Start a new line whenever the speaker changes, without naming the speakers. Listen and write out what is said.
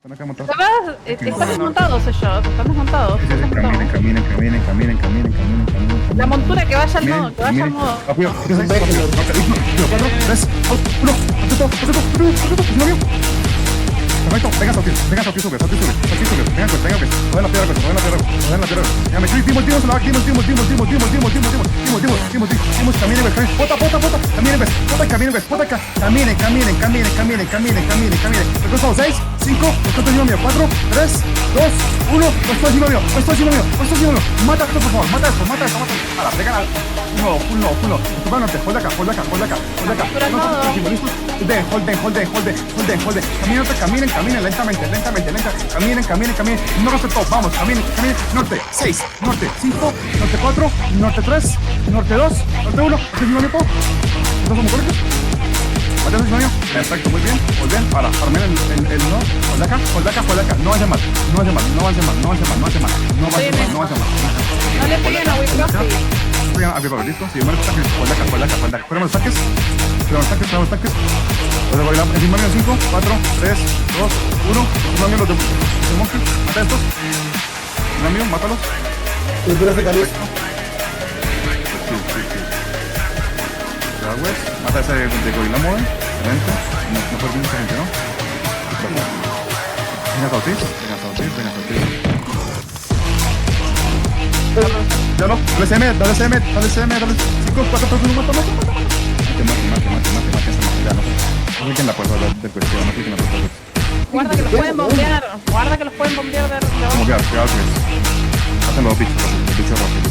Están acá montados.
Están desmontados ellos, están desmontados.
Caminen, caminen, caminen, caminen, caminen, caminen, caminen.
La montura que vaya al modo, que vaya al modo.
Rápido, 4, 3, 2, 1. Perfecto, venga Sauti, sube. Venga, joder la piedra, ya me timo, caminen, pota, caminen. Recostado, 6, 5, estoy mío, 4, 3, 2, 1, estoy mío. Mata esto, por favor, mata esto. Ahora, pégala. Full no. Hold acá. Hold. Caminen lentamente. Caminen. No gaste todo, vamos, caminen. Norte, 6, norte, 5, norte 4, norte 3, norte 2, norte 1, norte 1, ¿no somos correctos? ¿Mateo es mío? Perfecto, muy bien. Ahora, armen el no. Hold acá. No avance mal. No avance mal.
No le peguen a Wicrossy.
Voy a ver, listo. Si me ataques, hold acá. Esperamos los ataques. Encima mío, 5, 4, 3, 2, 1. Encima mío los de monstruos. Mata estos. Encima mío, mátalos. Mata a ese de gorila moda. Excelente. No fue mucha gente, ¿no? Venga, Sautis. Ya no, dale CM. 5, 4, 3, 1, mata. Mate, ya no. No cliquen la puerta de cuestión, no cliquen la puerta de
Guarda que los pueden bombear. de abajo.
como quedar, hacen los bichos rápido.